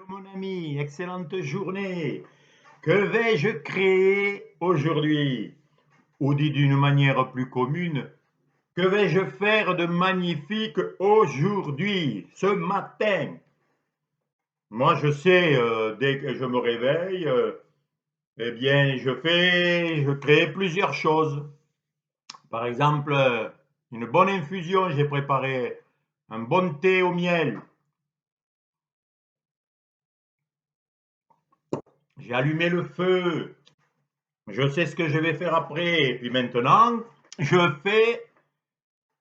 Hello mon ami, excellente journée. Que vais-je créer aujourd'hui? Ou dit d'une manière plus commune, que vais-je faire de magnifique aujourd'hui, ce matin? Moi je sais, dès que je me réveille, eh bien je crée plusieurs choses. Par exemple, une bonne infusion, j'ai préparé un bon thé au miel. J'ai allumé le feu. Je sais ce que je vais faire après. Et puis maintenant,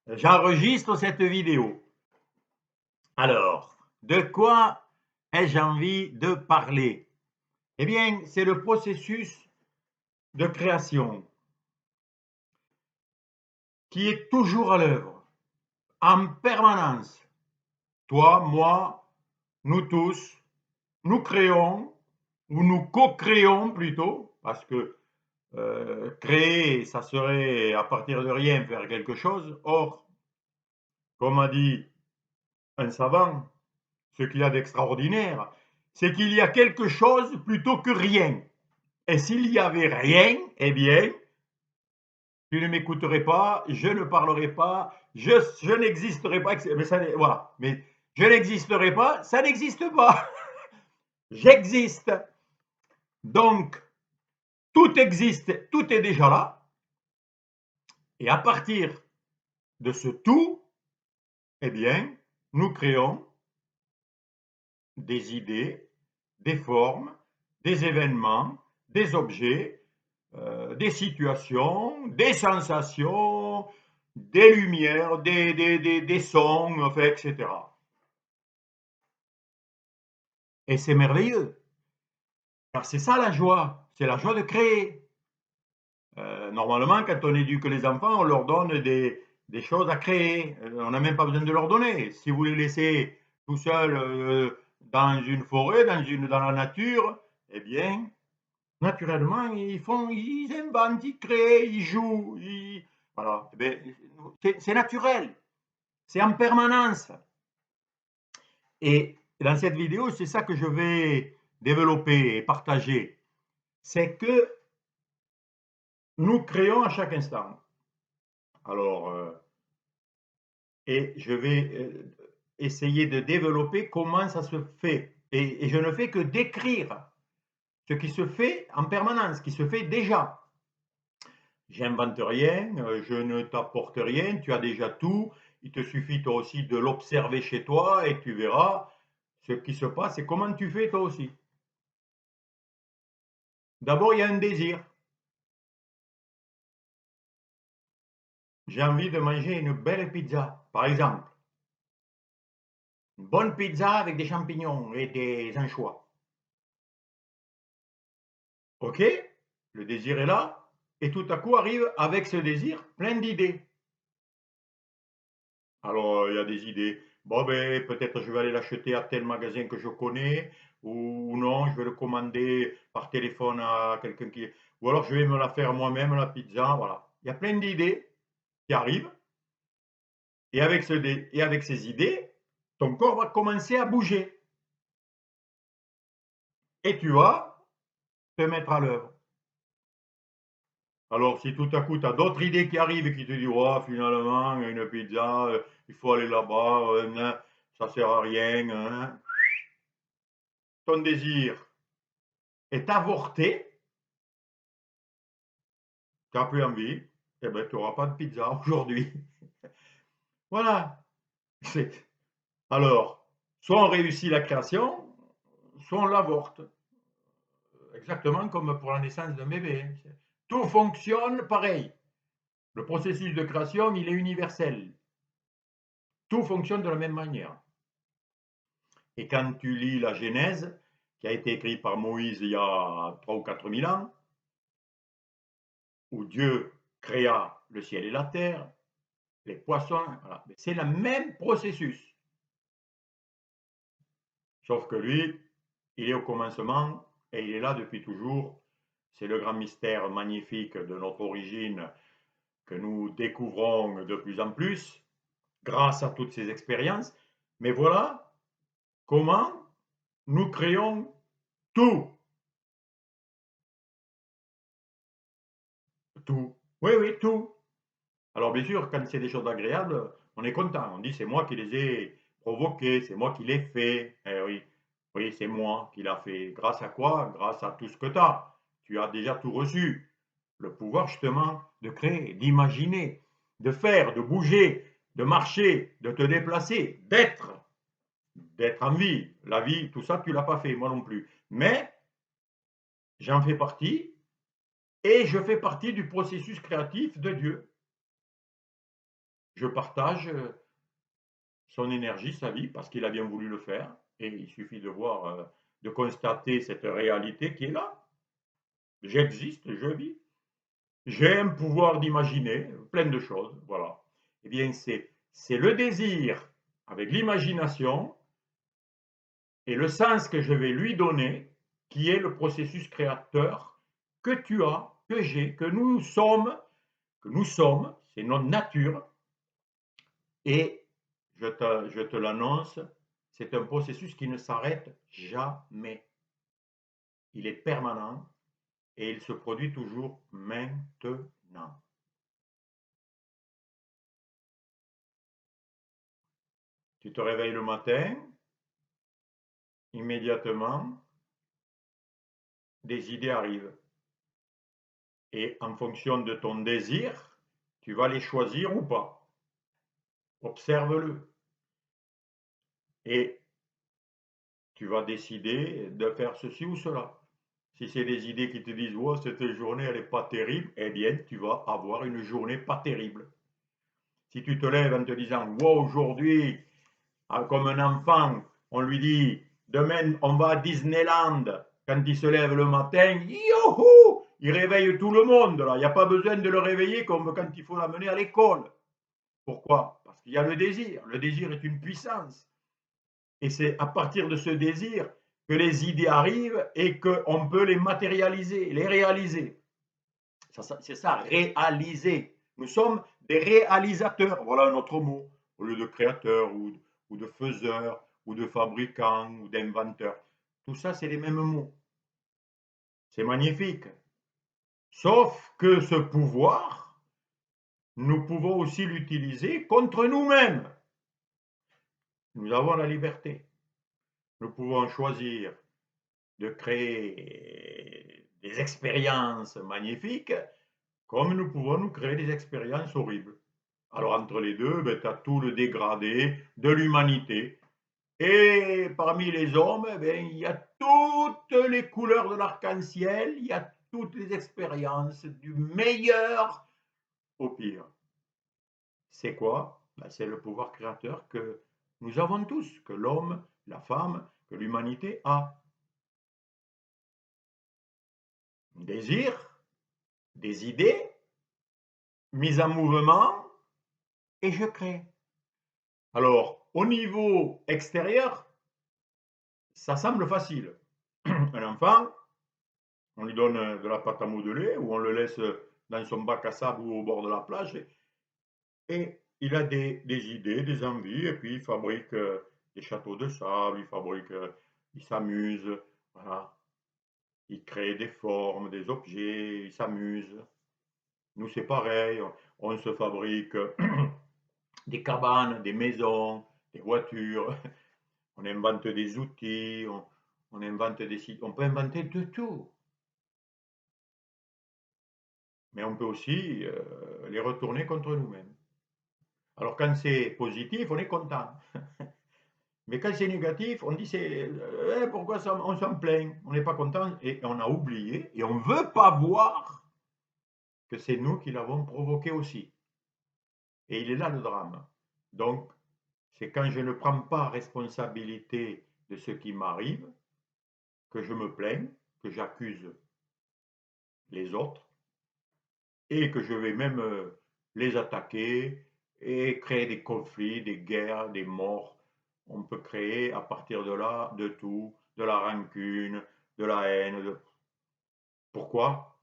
j'enregistre cette vidéo. Alors, de quoi ai-je envie de parler? Eh bien, c'est le processus de création qui est toujours à l'œuvre, en permanence. Toi, moi, nous tous, nous créons, ou nous co-créons plutôt, parce que créer, ça serait à partir de rien faire quelque chose. Or, comme a dit un savant, ce qu'il y a d'extraordinaire, c'est qu'il y a quelque chose plutôt que rien. Et s'il n'y avait rien, eh bien, tu ne m'écouterais pas, je ne parlerais pas, je n'existerais pas. Mais ça, voilà. Mais je n'existerais pas, ça n'existe pas. J'existe. Donc, tout existe, tout est déjà là. Et à partir de ce tout, eh bien, nous créons des idées, des formes, des événements, des objets, des situations, des sensations, des lumières, des sons, enfin, etc. Et c'est merveilleux. Car c'est ça la joie, c'est la joie de créer. Normalement, quand on éduque les enfants, on leur donne des choses à créer. On n'a même pas besoin de leur donner. Si vous les laissez tout seuls dans une forêt, dans la nature, eh bien, naturellement, ils inventent, ils créent, ils jouent. Voilà. C'est naturel, c'est en permanence. Et dans cette vidéo, c'est ça que je vais développer et partager. C'est que nous créons à chaque instant. Alors, et je vais essayer de développer comment ça se fait. Et je ne fais que décrire ce qui se fait en permanence, ce qui se fait déjà. J'invente rien, je ne t'apporte rien, tu as déjà tout. Il te suffit toi aussi de l'observer chez toi et tu verras ce qui se passe et comment tu fais toi aussi. D'abord, il y a un désir. J'ai envie de manger une belle pizza, par exemple. Une bonne pizza avec des champignons et des anchois. Ok, le désir est là, et tout à coup arrive avec ce désir plein d'idées. Alors, il y a des idées. Bon, ben, peut-être je vais aller l'acheter à tel magasin que je connais, ou non, je vais le commander par téléphone à quelqu'un qui. Ou alors je vais me la faire moi-même, la pizza, voilà. Il y a plein d'idées qui arrivent, et avec ces idées, ton corps va commencer à bouger. Et tu vas te mettre à l'œuvre. Alors, si tout à coup, tu as d'autres idées qui arrivent et qui te disent, oh, finalement, une pizza, il faut aller là-bas, ça sert à rien, hein. Ton désir est avorté, tu n'as plus envie, eh bien, tu n'auras pas de pizza aujourd'hui. Voilà. Alors, soit on réussit la création, soit on l'avorte. Exactement comme pour la naissance d'un bébé. Tout fonctionne pareil. Le processus de création, il est universel. Tout fonctionne de la même manière. Et quand tu lis la Genèse, qui a été écrite par Moïse il y a 3 ou 4 000 ans, où Dieu créa le ciel et la terre, les poissons, voilà. C'est le même processus. Sauf que lui, il est au commencement et il est là depuis toujours. C'est le grand mystère magnifique de notre origine que nous découvrons de plus en plus grâce à toutes ces expériences. Mais voilà comment nous créons tout. Tout. Oui, oui, tout. Alors bien sûr, quand c'est des choses agréables, on est content. On dit c'est moi qui les ai provoquées, c'est moi qui les ai fait. Eh oui, oui, c'est moi qui l'a fait. Grâce à quoi? Grâce à tout ce que tu as. Tu as déjà tout reçu. Le pouvoir justement de créer, d'imaginer, de faire, de bouger, de marcher, de te déplacer, d'être en vie. La vie, tout ça, tu l'as pas fait, moi non plus. Mais j'en fais partie et je fais partie du processus créatif de Dieu. Je partage son énergie, sa vie, parce qu'il a bien voulu le faire. Et il suffit de voir, de constater cette réalité qui est là. J'existe, je vis. J'ai un pouvoir d'imaginer plein de choses. Voilà. Eh bien, c'est le désir avec l'imagination et le sens que je vais lui donner qui est le processus créateur que tu as, que j'ai, que nous sommes, c'est notre nature. Et je te l'annonce, c'est un processus qui ne s'arrête jamais. Il est permanent et il se produit toujours maintenant. Tu te réveilles le matin, immédiatement, des idées arrivent. Et en fonction de ton désir, tu vas les choisir ou pas. Observe-le. Et tu vas décider de faire ceci ou cela. Si c'est des idées qui te disent oh, cette journée elle n'est pas terrible, eh bien tu vas avoir une journée pas terrible. Si tu te lèves en te disant wow, aujourd'hui, comme un enfant, on lui dit demain on va à Disneyland, quand il se lève le matin, youhou, il réveille tout le monde là. Il n'y a pas besoin de le réveiller comme quand il faut l'amener à l'école. Pourquoi? Parce qu'il y a le désir. Le désir est une puissance. Et c'est à partir de ce désir que les idées arrivent et qu'on peut les matérialiser, les réaliser. C'est ça, réaliser. Nous sommes des réalisateurs. Voilà un autre mot. Au lieu de créateur ou de faiseur ou de fabricant ou d'inventeur. Tout ça, c'est les mêmes mots. C'est magnifique. Sauf que ce pouvoir, nous pouvons aussi l'utiliser contre nous-mêmes. Nous avons la liberté. Nous pouvons choisir de créer des expériences magnifiques, comme nous pouvons nous créer des expériences horribles. Alors entre les deux, ben, tu as tout le dégradé de l'humanité. Et parmi les hommes, ben, il y a toutes les couleurs de l'arc-en-ciel, il y a toutes les expériences, du meilleur au pire. C'est quoi? Ben, c'est le pouvoir créateur que nous avons tous, que l'homme, la femme, que l'humanité a. Désir, des idées, mise en mouvement, et je crée. Alors, au niveau extérieur, ça semble facile. Un enfant, on lui donne de la pâte à modeler ou on le laisse dans son bac à sable ou au bord de la plage et il a des idées, des envies et puis il fabrique des châteaux de sable, il s'amuse, voilà. Il crée des formes, des objets, il s'amuse. Nous, c'est pareil, on se fabrique des cabanes, des maisons, des voitures, on invente des outils, on invente des sites, on peut inventer de tout. Mais on peut aussi les retourner contre nous-mêmes. Alors quand c'est positif, on est content. Mais quand c'est négatif, on dit pourquoi on s'en plaint, on n'est pas content et on a oublié et on ne veut pas voir que c'est nous qui l'avons provoqué aussi. Et il est là le drame. Donc, c'est quand je ne prends pas responsabilité de ce qui m'arrive que je me plains, que j'accuse les autres et que je vais même les attaquer et créer des conflits, des guerres, des morts. On peut créer à partir de là de tout, de la rancune, de la haine. Pourquoi?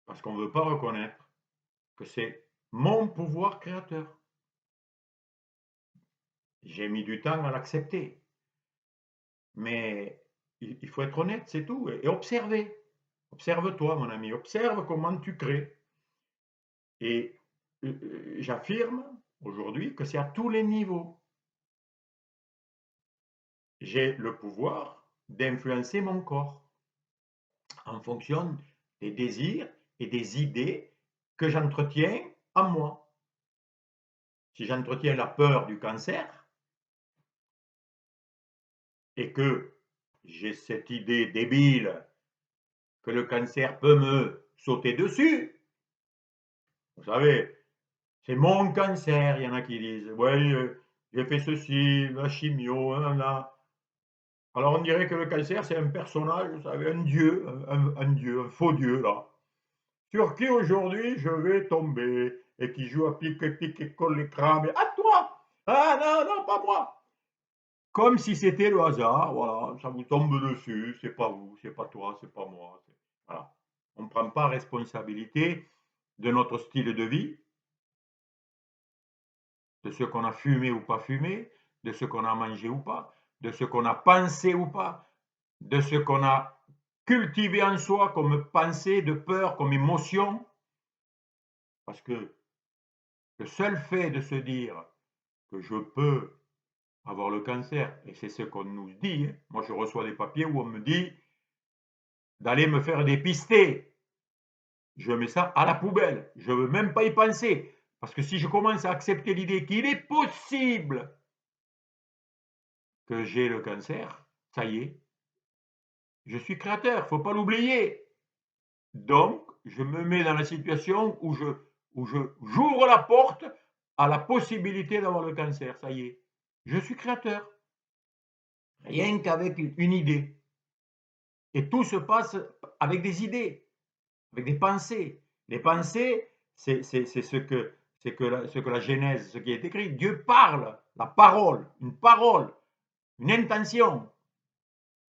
Parce qu'on ne veut pas reconnaître que c'est mon pouvoir créateur. J'ai mis du temps à l'accepter. Mais il faut être honnête, c'est tout. Et observer. Observe-toi, mon ami. Observe comment tu crées. Et j'affirme aujourd'hui que c'est à tous les niveaux. J'ai le pouvoir d'influencer mon corps en fonction des désirs et des idées que j'entretiens en moi. Si j'entretiens la peur du cancer et que j'ai cette idée débile que le cancer peut me sauter dessus, vous savez, c'est mon cancer, il y en a qui disent, ouais, j'ai fait ceci, la chimio, là. Alors on dirait que le cancer, c'est un personnage, vous savez, un dieu, un dieu, un faux dieu, là, sur qui aujourd'hui je vais tomber, et qui joue à pique et colle les crabes, et à toi! Ah non, non, pas moi! Comme si c'était le hasard, voilà, ça vous tombe dessus, c'est pas vous, c'est pas toi, c'est pas moi. Voilà. On ne prend pas responsabilité de notre style de vie, de ce qu'on a fumé ou pas fumé, de ce qu'on a mangé ou pas, de ce qu'on a pensé ou pas, de ce qu'on a cultivé en soi comme pensée, de peur, comme émotion. Parce que le seul fait de se dire que je peux avoir le cancer, et c'est ce qu'on nous dit, hein. Moi je reçois des papiers où on me dit d'aller me faire dépister. Je mets ça à la poubelle, je ne veux même pas y penser. Parce que si je commence à accepter l'idée qu'il est possible que j'ai le cancer, ça y est, je suis créateur, il ne faut pas l'oublier. Donc, je me mets dans la situation où j'ouvre la porte à la possibilité d'avoir le cancer, ça y est. Je suis créateur, rien qu'avec une idée. Et tout se passe avec des idées, avec des pensées. Les pensées, c'est ce que la Genèse, ce qui est écrit. Dieu parle, la parole, une intention.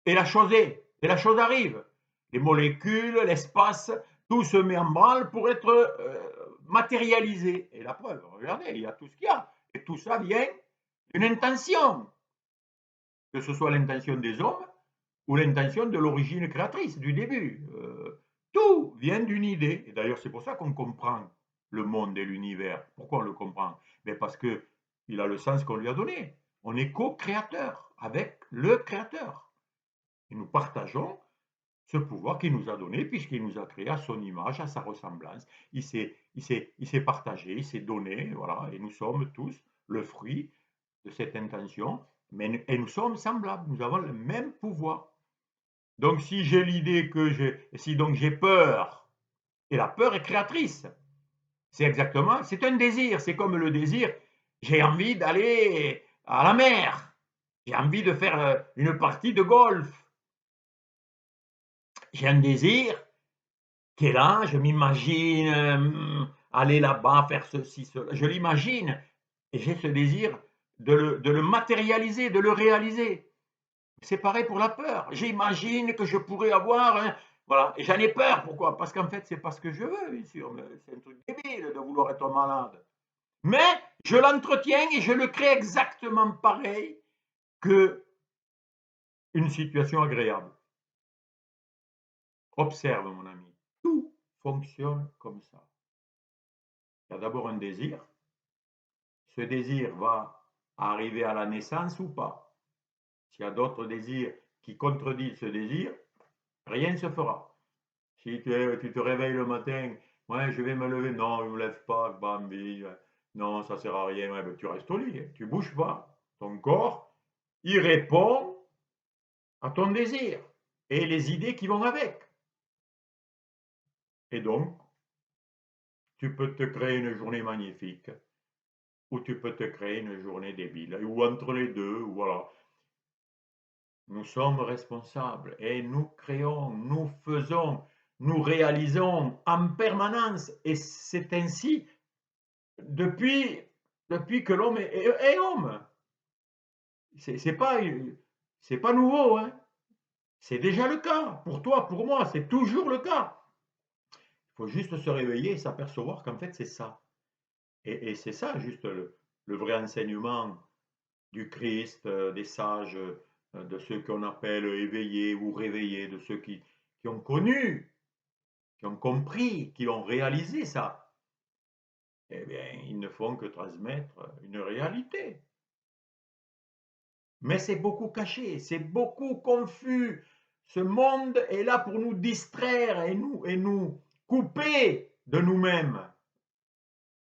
Et la chose est, et la chose arrive. Les molécules, l'espace, tout se met en branle pour être matérialisé. Et la preuve, regardez, il y a tout ce qu'il y a. Et tout ça vient d'une intention. Que ce soit l'intention des hommes ou l'intention de l'origine créatrice, du début. Tout vient d'une idée. Et d'ailleurs, c'est pour ça qu'on comprend le monde et l'univers. Pourquoi on le comprend? Mais parce qu'il a le sens qu'on lui a donné. On est co-créateur avec le créateur. Et nous partageons ce pouvoir qu'il nous a donné, puisqu'il nous a créé à son image, à sa ressemblance. Il s'est partagé, il s'est donné, voilà, et nous sommes tous le fruit de cette intention, et nous sommes semblables, nous avons le même pouvoir. Donc si j'ai l'idée que si donc j'ai peur, et la peur est créatrice, c'est un désir, c'est comme le désir, j'ai envie d'aller à la mer, j'ai envie de faire une partie de golf, j'ai un désir qui est là, je m'imagine aller là-bas, faire ceci, cela, je l'imagine, et j'ai ce désir de le matérialiser, de le réaliser. C'est pareil pour la peur. J'imagine que je pourrais avoir, voilà, et j'en ai peur. Pourquoi? Parce qu'en fait, c'est pas ce que je veux, bien sûr. C'est un truc débile de vouloir être malade. Mais je l'entretiens et je le crée exactement pareil que une situation agréable. Observe, mon ami. Tout fonctionne comme ça. Il y a d'abord un désir. Ce désir va arriver à la naissance ou pas. S'il y a d'autres désirs qui contredisent ce désir, rien ne se fera. Si tu te réveilles le matin, ouais, je vais me lever, non, je ne me lève pas, Bambi, non, ça ne sert à rien, ouais, ben, tu restes au lit, tu ne bouges pas. Ton corps, il répond à ton désir et les idées qui vont avec. Et donc, tu peux te créer une journée magnifique ou tu peux te créer une journée débile, ou entre les deux, voilà. Nous sommes responsables et nous créons, nous faisons, nous réalisons en permanence. Et c'est ainsi depuis, depuis que l'homme est homme. C'est pas, pas nouveau, hein. C'est déjà le cas. Pour toi, pour moi, c'est toujours le cas. Il faut juste se réveiller et s'apercevoir qu'en fait, c'est ça. Et c'est ça, juste le vrai enseignement du Christ, des sages de ceux qu'on appelle éveillés ou réveillés, de ceux qui ont connu, qui ont compris, qui ont réalisé ça, eh bien, ils ne font que transmettre une réalité. Mais c'est beaucoup caché, c'est beaucoup confus. Ce monde est là pour nous distraire et nous couper de nous-mêmes,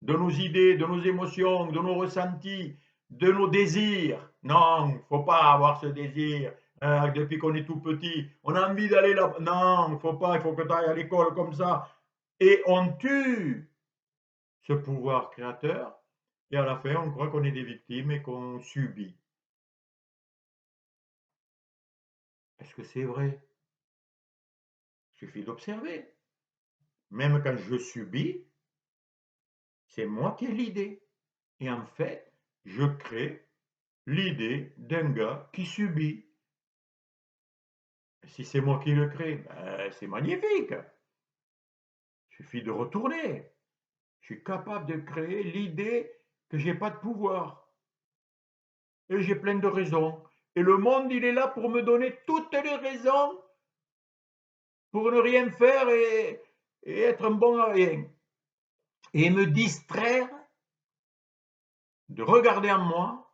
de nos idées, de nos émotions, de nos ressentis, de nos désirs. Non, il ne faut pas avoir ce désir. Depuis qu'on est tout petit, on a envie d'aller là. Non, il ne faut pas, il faut que tu ailles à l'école comme ça. Et on tue ce pouvoir créateur. Et à la fin, on croit qu'on est des victimes et qu'on subit. Est-ce que c'est vrai? Il suffit d'observer. Même quand je subis, c'est moi qui ai l'idée. Et en fait, je crée l'idée d'un gars qui subit. Si c'est moi qui le crée, ben, c'est magnifique. Il suffit de retourner. Je suis capable de créer l'idée que j'ai pas de pouvoir. Et j'ai plein de raisons. Et le monde, il est là pour me donner toutes les raisons pour ne rien faire et être un bon à rien. Et me distraire de regarder en moi.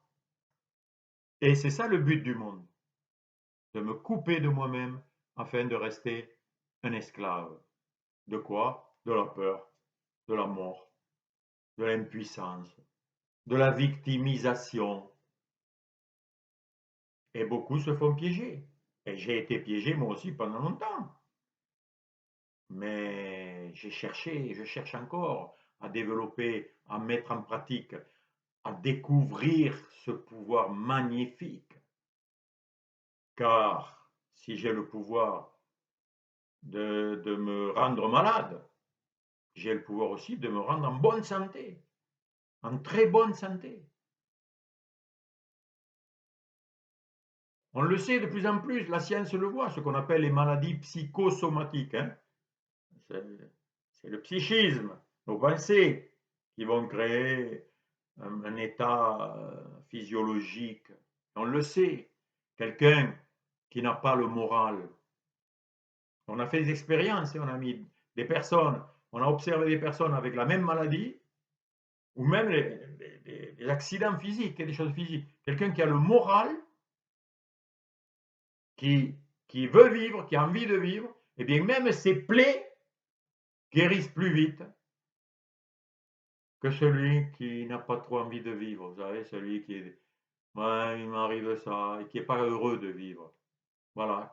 Et c'est ça le but du monde. De me couper de moi-même afin de rester un esclave. De quoi? De la peur, de la mort, de l'impuissance, de la victimisation. Et beaucoup se font piéger. Et j'ai été piégé moi aussi pendant longtemps. Mais j'ai cherché, je cherche encore à développer, à mettre en pratique, à découvrir ce pouvoir magnifique. Car si j'ai le pouvoir de me rendre malade, j'ai le pouvoir aussi de me rendre en bonne santé, en très bonne santé. On le sait de plus en plus, la science le voit, ce qu'on appelle les maladies psychosomatiques. Hein. C'est le psychisme, nos pensées, qui vont créer un état physiologique. On le sait, quelqu'un qui n'a pas le moral. On a fait des expériences et on a mis des personnes, on a observé des personnes avec la même maladie, ou même les accidents physiques et des choses physiques. Quelqu'un qui a le moral, qui, qui veut vivre, qui a envie de vivre, et bien même ses plaies guérissent plus vite que celui qui n'a pas trop envie de vivre. Vous savez, celui qui est, ouais, il m'arrive ça, et qui n'est pas heureux de vivre. Voilà,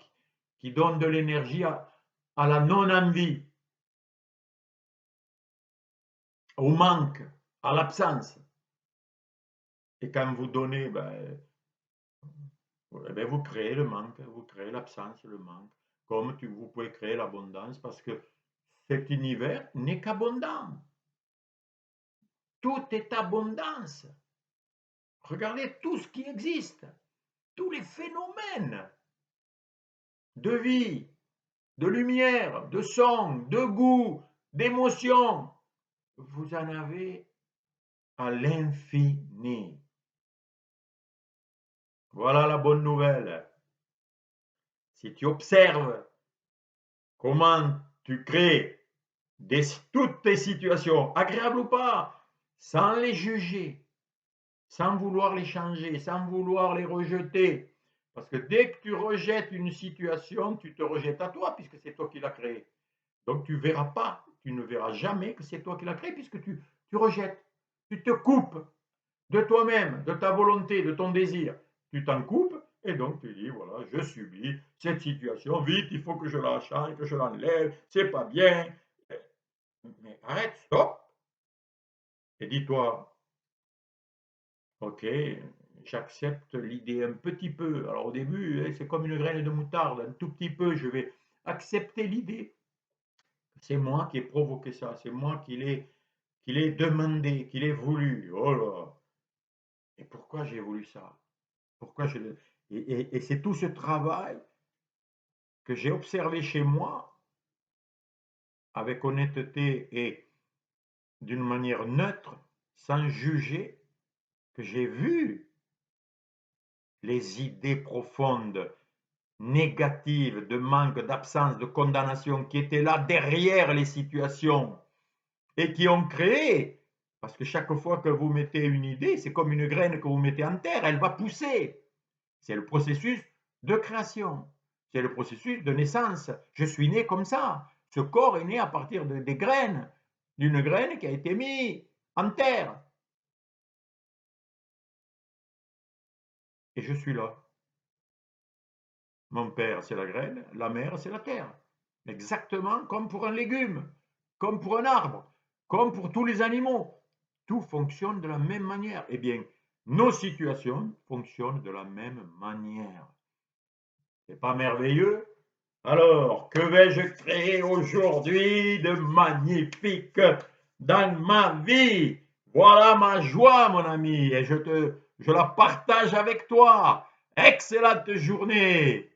qui donne de l'énergie à la non-envie, au manque, à l'absence. Et quand vous donnez, ben, eh ben, vous créez le manque, vous créez l'absence, le manque. Comme vous pouvez créer l'abondance parce que cet univers n'est qu'abondant. Tout est abondance. Regardez tout ce qui existe, tous les phénomènes de vie, de lumière, de son, de goût, d'émotion. Vous en avez à l'infini. Voilà la bonne nouvelle. Si tu observes comment tu crées toutes tes situations, agréables ou pas, sans les juger, sans vouloir les changer, sans vouloir les rejeter. Parce que dès que tu rejettes une situation, tu te rejettes à toi, puisque c'est toi qui l'as créée. Donc tu ne verras pas, tu ne verras jamais que c'est toi qui l'as créé, puisque tu rejettes. Tu te coupes de toi-même, de ta volonté, de ton désir. Tu t'en coupes et donc tu dis, voilà, je subis cette situation, vite, il faut que je la change, que je l'enlève, c'est pas bien. Mais arrête, stop, et dis-toi, ok, j'accepte l'idée un petit peu. Alors au début, c'est comme une graine de moutarde, un tout petit peu, je vais accepter l'idée. C'est moi qui ai provoqué ça, c'est moi qui l'ai demandé, qui l'ai voulu. Oh là! Et pourquoi j'ai voulu ça? Pourquoi je... Et c'est tout ce travail que j'ai observé chez moi avec honnêteté et d'une manière neutre, sans juger, que j'ai vu les idées profondes, négatives, de manque, d'absence, de condamnation qui étaient là derrière les situations et qui ont créé, parce que chaque fois que vous mettez une idée, c'est comme une graine que vous mettez en terre, elle va pousser. C'est le processus de création, c'est le processus de naissance. Je suis né comme ça. Ce corps est né à partir des graines, d'une graine qui a été mise en terre. Et je suis là. Mon père, c'est la graine, la mère, c'est la terre. Exactement comme pour un légume, comme pour un arbre, comme pour tous les animaux. Tout fonctionne de la même manière. Eh bien, nos situations fonctionnent de la même manière. C'est pas merveilleux? Alors, que vais-je créer aujourd'hui de magnifique dans ma vie? Voilà ma joie, mon ami, et je la partage avec toi. Excellente journée!